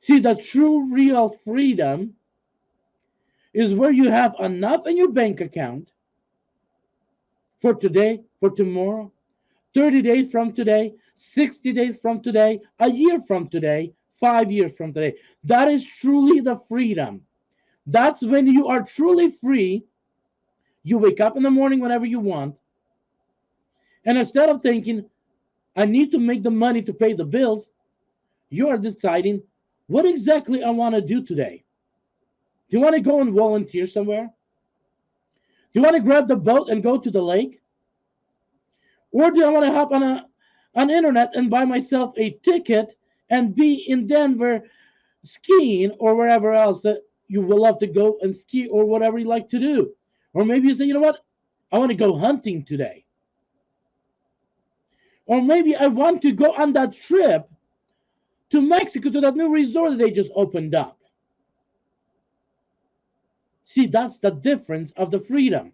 See, the true, real freedom is where you have enough in your bank account for today, for tomorrow, 30 days from today, 60 days from today, a year from today, 5 years from today. That is truly the freedom. That's when you are truly free. You wake up in the morning whenever you want. And instead of thinking, I need to make the money to pay the bills, you are deciding what exactly I want to do today. Do you want to go and volunteer somewhere? Do you want to grab the boat and go to the lake? Or do I want to hop on internet and buy myself a ticket and be in Denver skiing or wherever else that you will love to go and ski or whatever you like to do? Or maybe you say, you know what? I want to go hunting today. Or maybe I want to go on that trip to Mexico to that new resort that they just opened up. See, that's the difference of the freedom.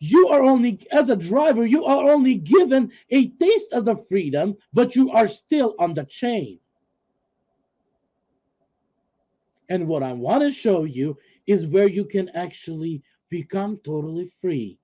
You are only, as a driver, you are only given a taste of the freedom, but you are still on the chain. And what I want to show you is where you can actually become totally free.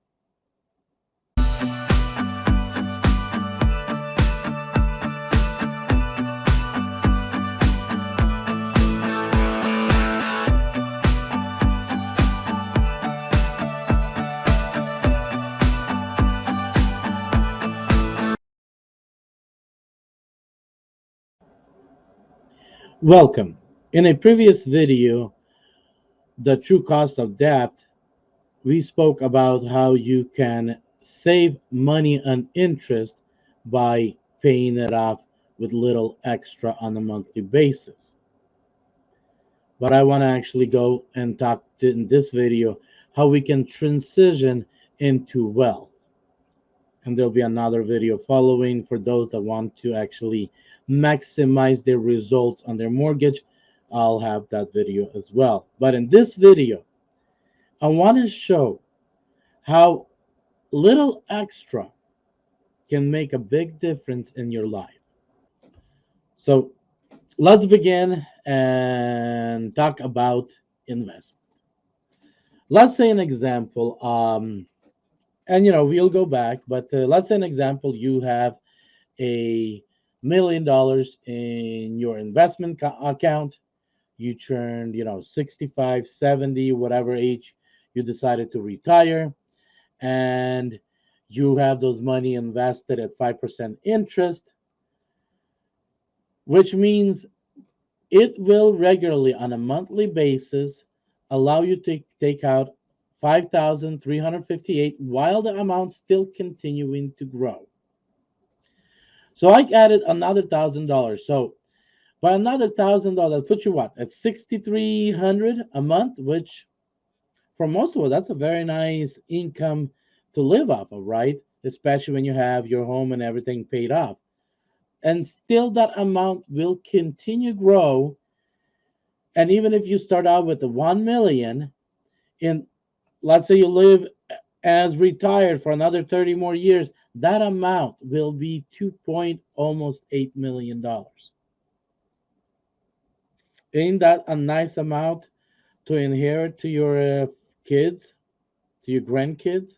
Welcome. In a previous video, The True Cost of Debt, we spoke about how you can save money and interest by paying it off with little extra on a monthly basis. But I want to actually go and talk in this video how we can transition into wealth. And there'll be another video following for those that want to actually maximize their results on their mortgage. I'll have that video as well. But in this video, I want to show how little extra can make a big difference in your life. So let's begin and talk about investment. Let's say an example, and we'll go back, but let's say an example, you have $1 million in your investment account. You turned 65, 70, whatever age you decided to retire, and you have those money invested at 5% interest, which means it will regularly on a monthly basis allow you to take out 5,358 while the amount still continuing to grow. So I added another $1,000. So by another $1,000, put you what at 6,300 a month, which for most of us that's a very nice income to live off of, right? Especially when you have your home and everything paid off. And still that amount will continue grow. And even if you start out with the 1 million, in let's say you live as retired for another 30 more years, that amount will be 2 point almost $8 million. Ain't that a nice amount to inherit to your kids, to your grandkids?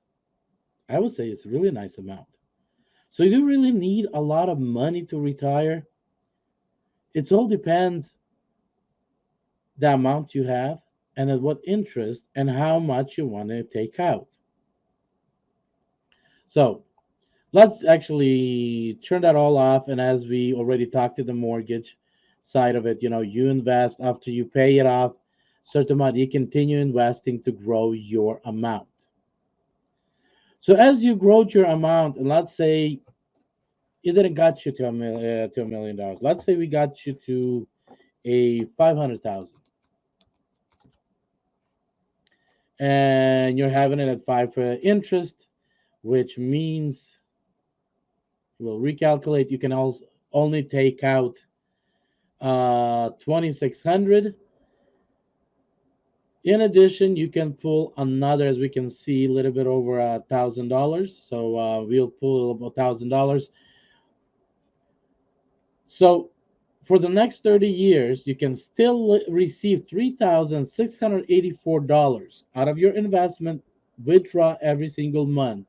I would say it's a really nice amount. So you do really need a lot of money to retire. It all depends the amount you have and at what interest and how much you want to take out. So let's actually turn that all off. And as we already talked to the mortgage side of it, you invest after you pay it off, certain amount, you continue investing to grow your amount. So as you grow your amount, and let's say it didn't got you to $1 million. Let's say we got you to a 500,000, and you're having it at 5% interest, which means we'll recalculate. You can also only take out 2,600. In addition, you can pull another, as we can see, a little bit over $1,000. So we'll pull $1,000. So For the next 30 years, you can still receive $3,684 out of your investment, withdraw every single month.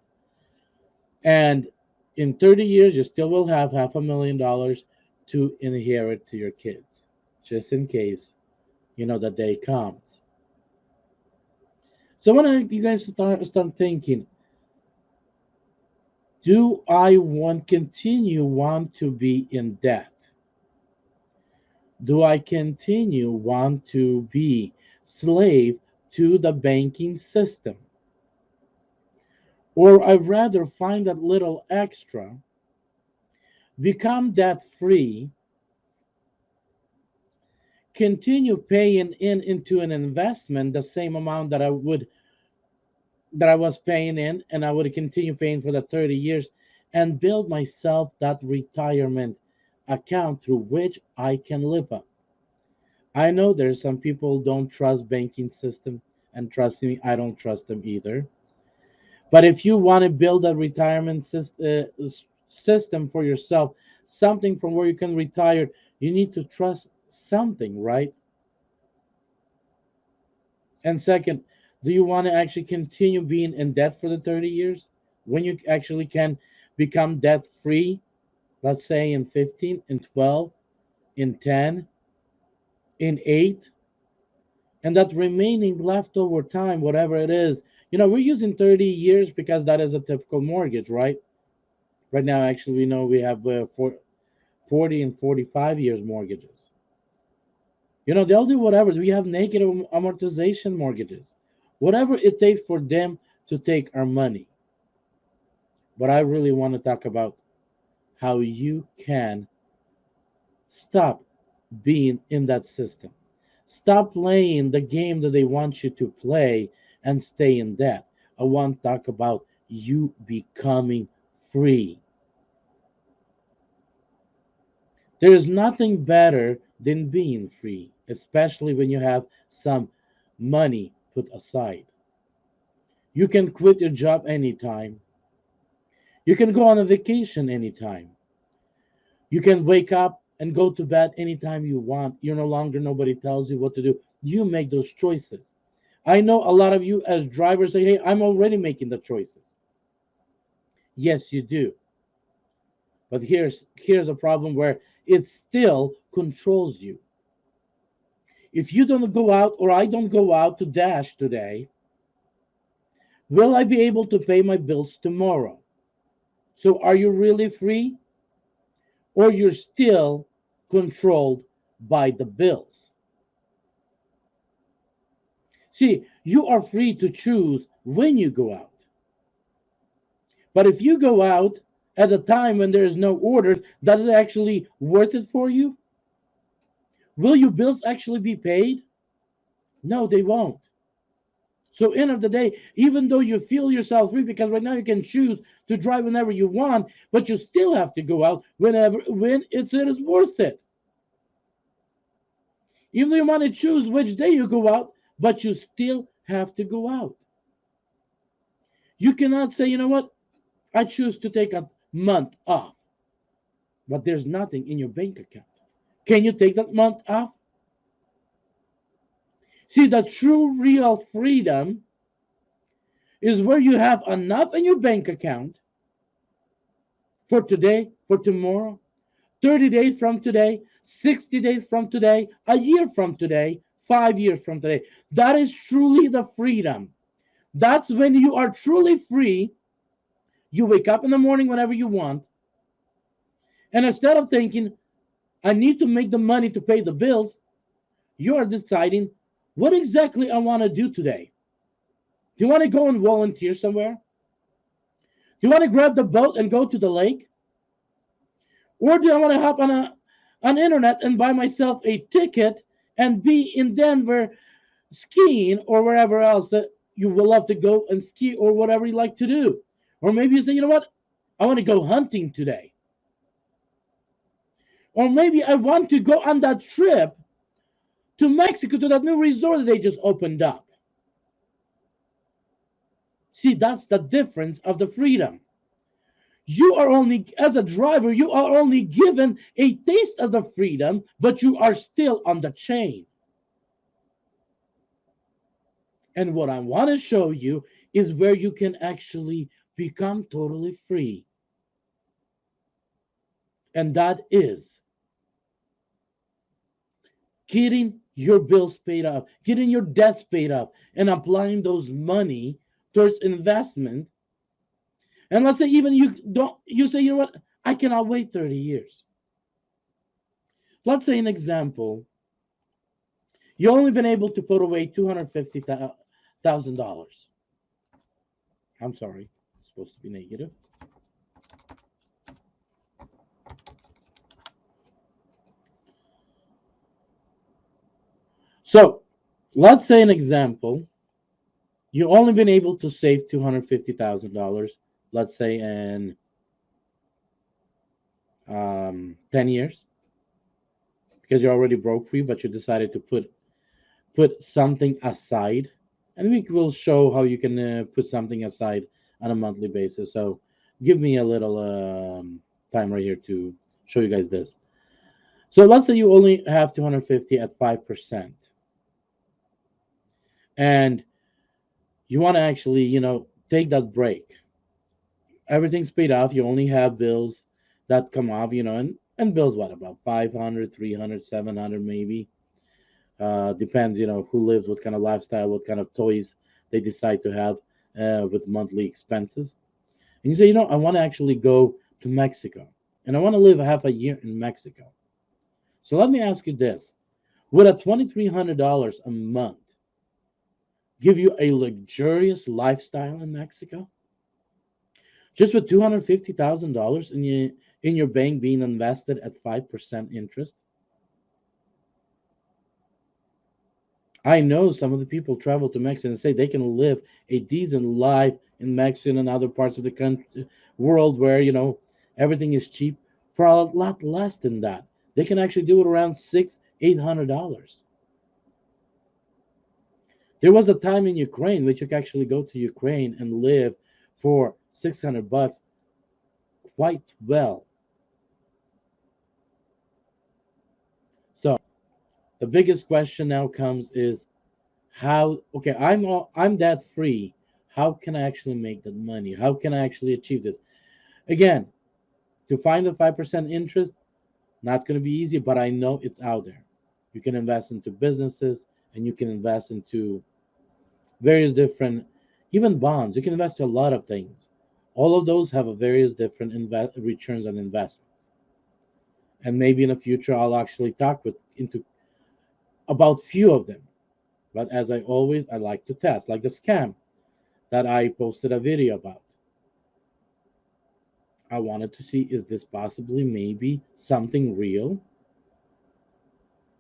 And in 30 years, you still will have $500,000 to inherit to your kids, just in case, the day comes. So when you guys start thinking, do I want to be in debt? Do I want to be slave to the banking system? Or I'd rather find that little extra, become debt free, continue paying into an investment the same amount that I was paying in, and I would continue paying for the 30 years and build myself that retirement account through which I can live up. I know there's some people don't trust banking system, and trust me, I don't trust them either. But if you want to build a retirement system for yourself, something from where you can retire, you need to trust something, right? And second, do you want to actually continue being in debt for the 30 years when you actually can become debt free, let's say in 15, in 12, in 10, in 8, and that remaining leftover time, whatever it is, we're using 30 years because that is a typical mortgage, right? Right now, actually, we know we have 40 and 45 years mortgages. They'll do whatever. We have negative amortization mortgages, whatever it takes for them to take our money. But I really want to talk about how you can stop being in that system. Stop playing the game that they want you to play and stay in debt. I want to talk about you becoming free. There is nothing better than being free, especially when you have some money put aside. You can quit your job anytime. You can go on a vacation anytime. You can wake up and go to bed anytime you want. You're no longer, nobody tells you what to do. You make those choices. I know a lot of you as drivers say, hey, I'm already making the choices. Yes, you do. But here's a problem where it still controls you. If you don't go out or I don't go out to dash today, will I be able to pay my bills tomorrow? So are you really free? Or you're still controlled by the bills? See, you are free to choose when you go out. But if you go out at a time when there is no orders, does it actually worth it for you? Will your bills actually be paid? No, they won't. So end of the day, even though you feel yourself free, because right now you can choose to drive whenever you want, but you still have to go out when it is worth it. Even though you want to choose which day you go out, but you still have to go out. You cannot say, you know what, I choose to take a month off, but there's nothing in your bank account. Can you take that month off? See, the true real freedom is where you have enough in your bank account for today, for tomorrow, 30 days from today, 60 days from today, a year from today, 5 years from today. That is truly the freedom. That's when you are truly free. You wake up in the morning whenever you want. And instead of thinking, I need to make the money to pay the bills, you are deciding what exactly I want to do today. Do you want to go and volunteer somewhere? Do you want to grab the boat and go to the lake? Or do I want to hop on internet and buy myself a ticket and be in Denver skiing or wherever else that you will love to go and ski or whatever you like to do? Or maybe you say, you know what? I want to go hunting today. Or maybe I want to go on that trip to Mexico to that new resort that they just opened up. See, that's the difference of the freedom. You are only, as a driver, you are only given a taste of the freedom, but you are still on the chain. And what I want to show you is where you can actually become totally free. And that is getting your bills paid off, getting your debts paid off, and applying those money towards investment. And let's say even you say, you know what, I cannot wait 30 years. Let's say an example, you only been able to put away $250,000. I'm sorry, it's supposed to be negative. So let's say an example, you only been able to save $250,000, let's say in 10 years, because you're already broke free, but you decided to put something aside, and we will show how you can put something aside on a monthly basis. So give me a little time right here to show you guys this. So let's say you only have 250 at 5%, and you want to actually, take that break. Everything's paid off. You only have bills that come off, and bills, what, about 500, 300, 700 maybe. Depends, who lives, what kind of lifestyle, what kind of toys they decide to have with monthly expenses. And you say, I want to actually go to Mexico, and I want to live half a year in Mexico. So let me ask you this: would a $2,300 a month give you a luxurious lifestyle in Mexico? Just with $250,000 in your bank being invested at 5% interest? I know some of the people travel to Mexico and say they can live a decent life in Mexico and other parts of the country, world where everything is cheap for a lot less than that. They can actually do it around $600-800. There was a time in Ukraine which you could actually go to Ukraine and live for $600 quite well. So the biggest question now comes is, how, okay, I'm that free. How can I actually make that money? How can I actually achieve this? Again, to find the 5% interest, not going to be easy, but I know it's out there. You can invest into businesses, and you can invest into various different, even bonds. You can invest to a lot of things. All of those have a various different returns on investments. And maybe in the future I'll actually talk with into about few of them. But as I always, I like to test, like the scam that I posted a video about. I wanted to see, is this possibly maybe something real?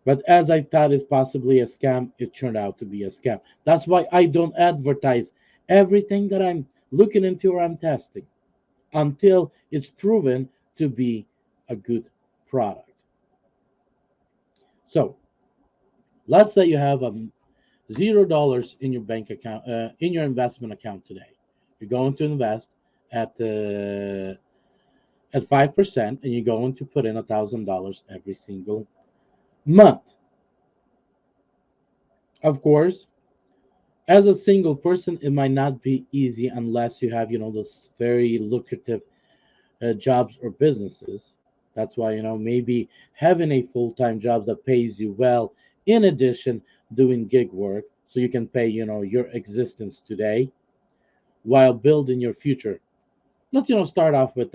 But as I thought it's possibly a scam, it turned out to be a scam. That's why I don't advertise everything that I'm looking into or I'm testing until it's proven to be a good product. So let's say you have $0 in your bank account, in your investment account today. You're going to invest at uh, at 5%, and you're going to put in $1,000 every single month. Of course, as a single person, it might not be easy unless you have, those very lucrative jobs or businesses. That's why, maybe having a full-time job that pays you well, in addition doing gig work, so you can pay, your existence today while building your future. Let's, start off with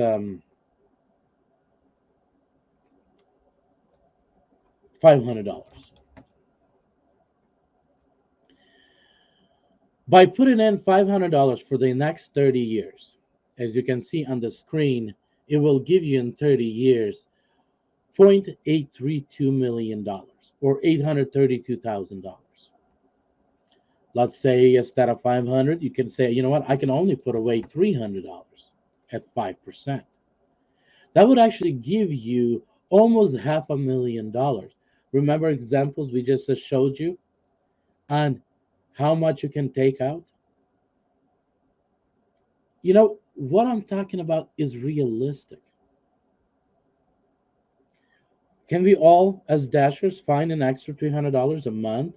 $500. By putting in $500 for the next 30 years, as you can see on the screen, it will give you in 30 years $0.832 million or $832,000. Let's say instead of 500, you can say, you know what, I can only put away $300 at 5%. That would actually give you almost $500,000. Remember examples we just showed you on how much you can take out? what I'm talking about is realistic. Can we all, as dashers, find an extra $300 a month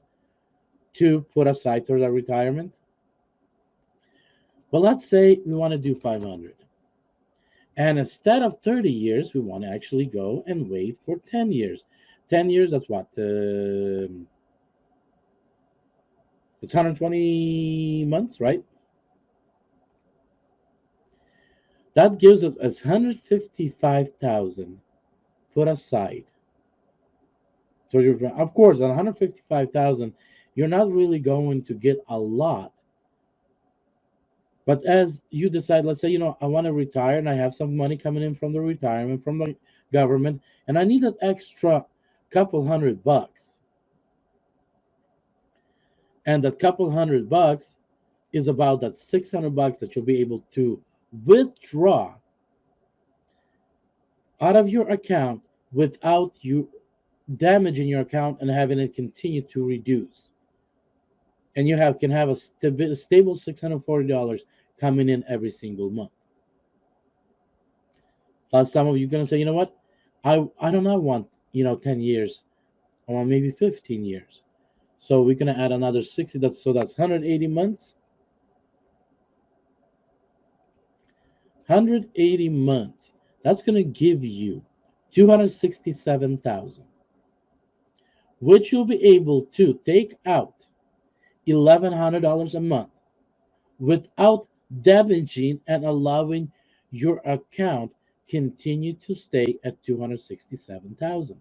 to put aside towards our retirement? But let's say we want to do 500. And instead of 30 years, we want to actually go and wait for 10 years. 10 years, that's what? It's 120 months, right? That gives us 155,000 put aside. So of course, on 155,000, you're not really going to get a lot. But as you decide, let's say, I want to retire and I have some money coming in from the retirement, from the government, and I need an extra couple $100. And that couple $100 is about that $600 that you'll be able to withdraw out of your account without you damaging your account and having it continue to reduce. And you can have a stable $640 coming in every single month. Some of you are gonna say, you know what, I do not want 10 years. I want maybe 15 years. So we're gonna add another 60. That's 180 months. 180 months. That's gonna give you 267,000, which you'll be able to take out $1,100 a month without damaging and allowing your account continue to stay at 267,000.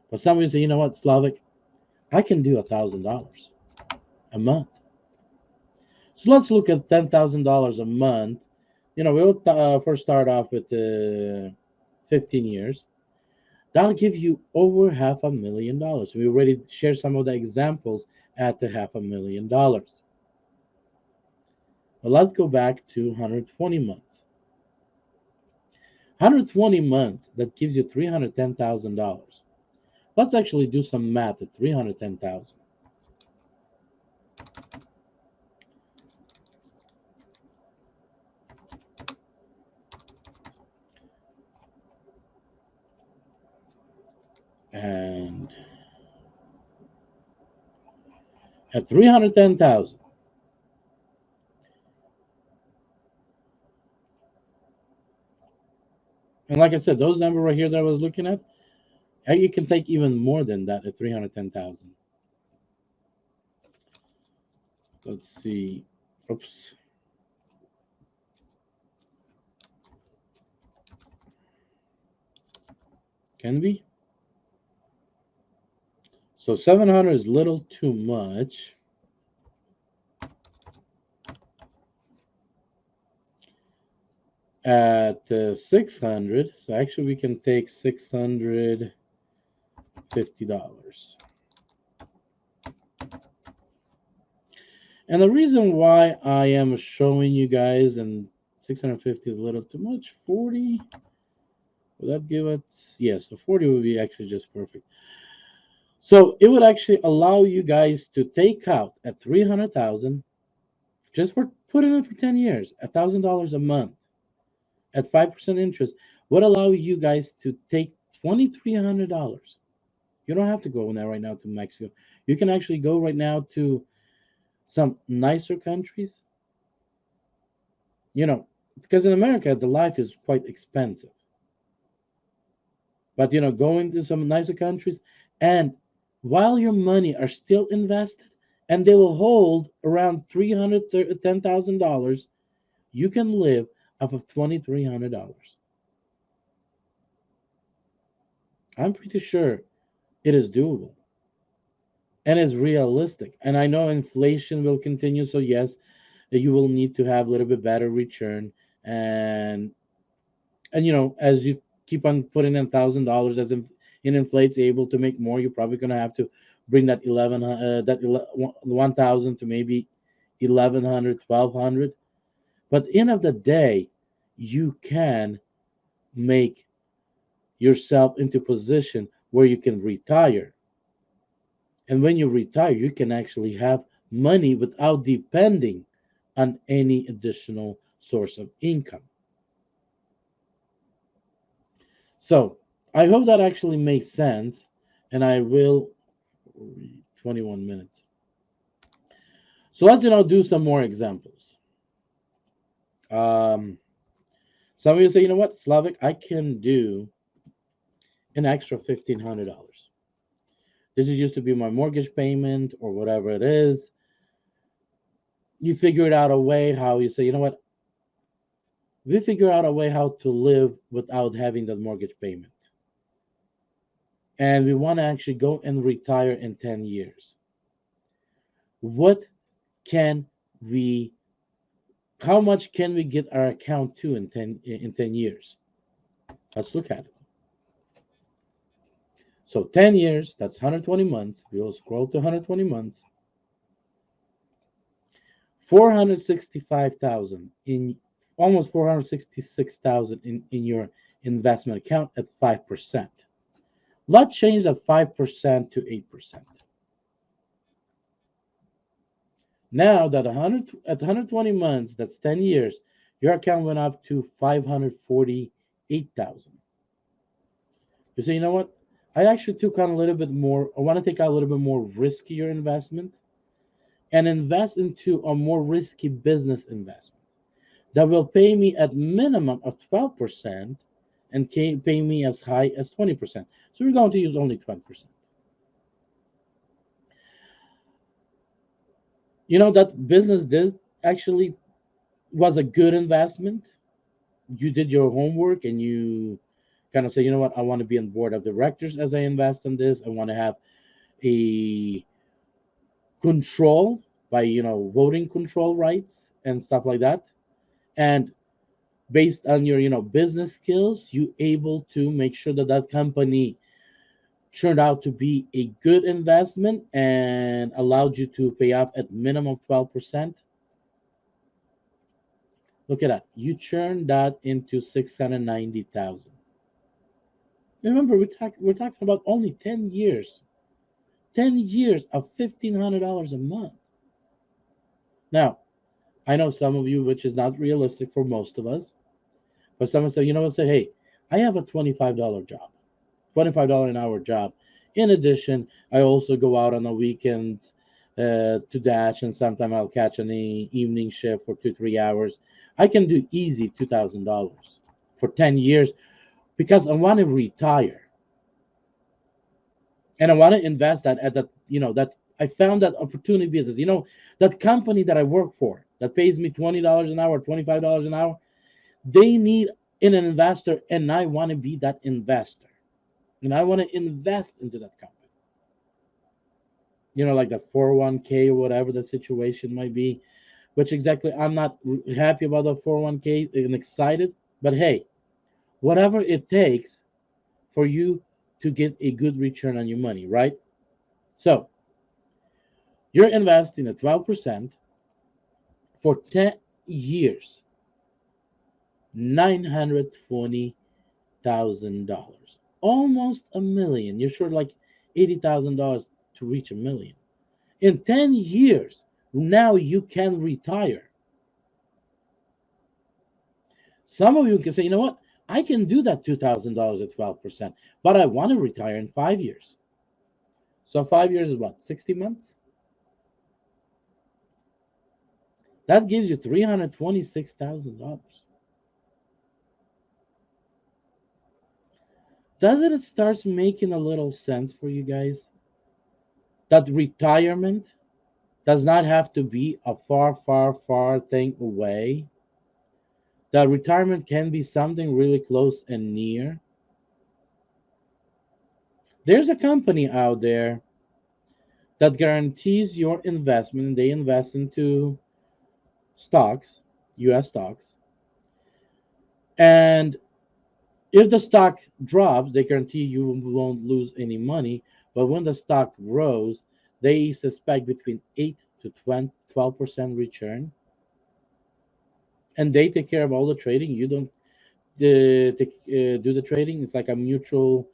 But some of you say, you know what, Slavic, I can do $1,000 a month. So let's look at $10,000 a month. We'll first start off with 15 years. That'll give you over $500,000. We already shared some of the examples at the $500,000. But let's go back to 120 months. 120 months, that gives you $310,000. Let's actually do some math at 310,000. And at 310,000, and like I said, those numbers right here that I was looking at, you can take even more than that at 310,000. Let's see. Oops. Can we? So 700 is a little too much. At 600, so actually we can take $650. And the reason why I am showing you guys, and 650 is a little too much, 40, will that give us, yes, so 40 would be actually just perfect. So it would actually allow you guys to take out at 300,000, just for putting it for 10 years, $1,000 a month at 5% interest, would allow you guys to take $2,300. You don't have to go now right now to Mexico. You can actually go right now to some nicer countries. Because in America the life is quite expensive. But going to some nicer countries, and while your money are still invested, and they will hold around $310,000, you can live off of $2,300. I'm pretty sure it is doable and it's realistic. And I know inflation will continue, so yes, you will need to have a little bit better return. And as you keep on putting in $1,000, as in inflates able to make more, you're probably going to have to bring that 1,000 to maybe 1,100, 1,200. But end of the day, you can make yourself into position where you can retire. And when you retire, you can actually have money without depending on any additional source of income. So I hope that actually makes sense, and I will 21 minutes. So let's do some more examples. Um, some of you say, you know what, Slavic, I can do an extra $1,500. This is used to be my mortgage payment or whatever it is. You figured out a way how you say, you know what, we figure out a way how to live without having that mortgage payment. And we want to actually go and retire in 10 years. What can we, how much can we get our account to in 10 years? Let's look at it. So 10 years, that's 120 months. We will scroll to 120 months. 465,000 in almost 466,000 in your investment account at 5%. Let's change that 5% to 8%. Now that 120 months, that's 10 years, your account went up to 548,000. You say, you know what? I actually took on a little bit more. I want to take out a little bit more riskier investment and invest into a more risky business investment that will pay me at minimum of 12% and can pay me as high as 20%. So we're going to use only 20%. You know that business did actually was a good investment. You did your homework and you kind of say, you know what, I want to be on board of directors as I invest in this. I want to have a control by voting control rights and stuff like that. And based on your business skills, you able to make sure that that company turned out to be a good investment and allowed you to pay off at minimum 12%. Look at that. You turned that into 690,000. Remember, we're talking about only 10 years. 10 years of $1,500 a month. Now, I know some of you, which is not realistic for most of us, but someone say, you know what, say, hey, I have a $25 job, $25 an hour job. In addition, I also go out on the weekends to dash, and sometimes I'll catch an evening shift for 2-3 hours. I can do easy $2,000 for 10 years because I want to retire. And I want to invest that at that, that I found that opportunity business. That company that I work for that pays me $20 an hour, $25 an hour, they need an investor, and I want to be that investor. And I want to invest into that company. Like the 401k or whatever the situation might be, which exactly I'm not happy about the 401k and excited, but hey, whatever it takes for you to get a good return on your money, right? So you're investing at 12% for 10 years, $920,000, almost a million. You're short like $80,000 to reach a million. In 10 years, now you can retire. Some of you can say, you know what? I can do that $2,000 at 12%, but I want to retire in 5 years. So 5 years is what? 60 months? That gives you $326,000. Doesn't it start making a little sense for you guys? That retirement does not have to be a far, far, far thing away. That retirement can be something really close and near. There's a company out there that guarantees your investment, and they invest into stocks, US stocks. And if the stock drops, they guarantee you won't lose any money. But when the stock grows, they suspect between 8 to 12% return. And they take care of all the trading. You don't do the trading. It's like a mutual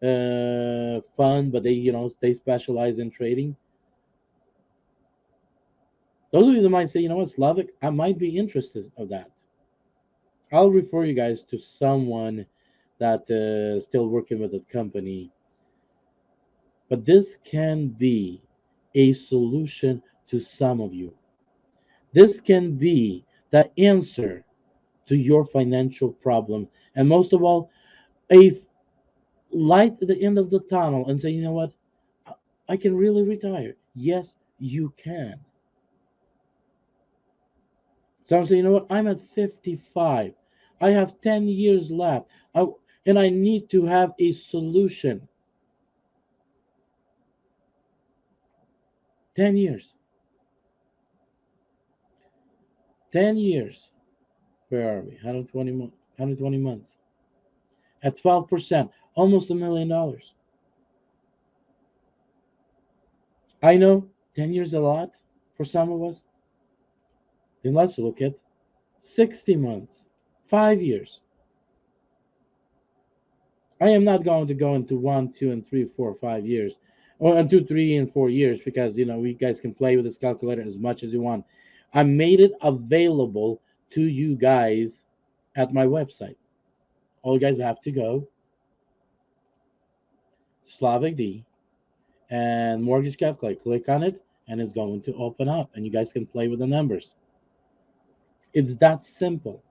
fund, but they specialize in trading. Those of you that might say, you know what, Slavic, I might be interested of that. I'll refer you guys to someone that still working with the company, but this can be a solution to some of you. This can be the answer to your financial problem, and most of all, a light at the end of the tunnel and say, you know what, I can really retire. Yes, you can. So I'm saying, you know what, I'm at 55. I have 10 years left. And I need to have a solution. 10 years. 10 years. Where are we? 120 months. At 12%, almost $1 million. I know 10 years is a lot for some of us. Then let's look at 60 months, 5 years. I am not going to go into 1, 2, and 3, 4, 5 years, or 2, 3, and 4 years, because we guys can play with this calculator as much as you want. I made it available to you guys at my website. All you guys have to go Slavic D and mortgage calculator. Click on it, and it's going to open up, and you guys can play with the numbers. It's that simple.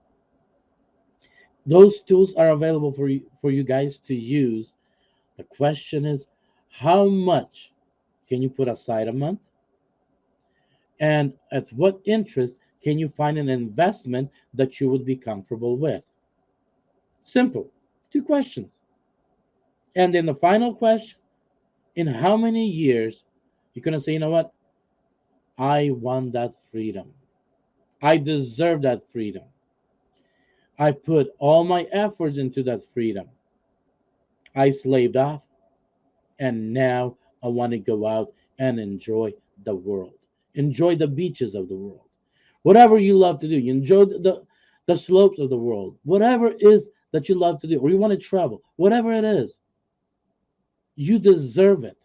Those tools are available for you guys to use. The question is, how much can you put aside a month? And at what interest can you find an investment that you would be comfortable with? Simple. Two questions. And then the final question, in how many years you're going to say, you know what? I want that freedom. I deserve that freedom. I put all my efforts into that freedom. I slaved off, and now I want to go out and enjoy the world. Enjoy the beaches of the world. Whatever you love to do, you enjoy the slopes of the world. Whatever it is that you love to do, or you want to travel, whatever it is, you deserve it.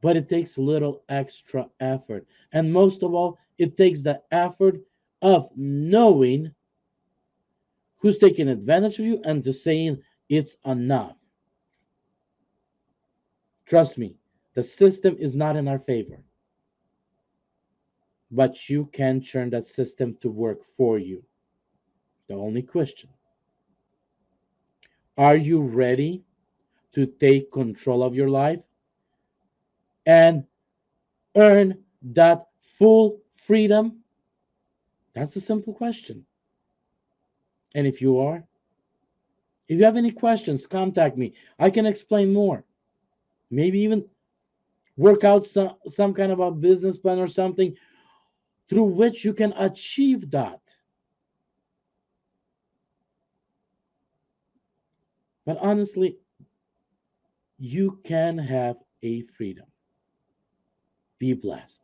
But it takes a little extra effort. And most of all, it takes the effort of knowing who's taking advantage of you and to saying it's enough. Trust me, the system is not in our favor, but you can turn that system to work for you. The only question, are you ready to take control of your life and earn that full freedom? That's a simple question. And if you are, if you have any questions, contact me. I can explain more. Maybe even work out some kind of a business plan or something through which you can achieve that. But honestly, you can have a freedom. Be blessed.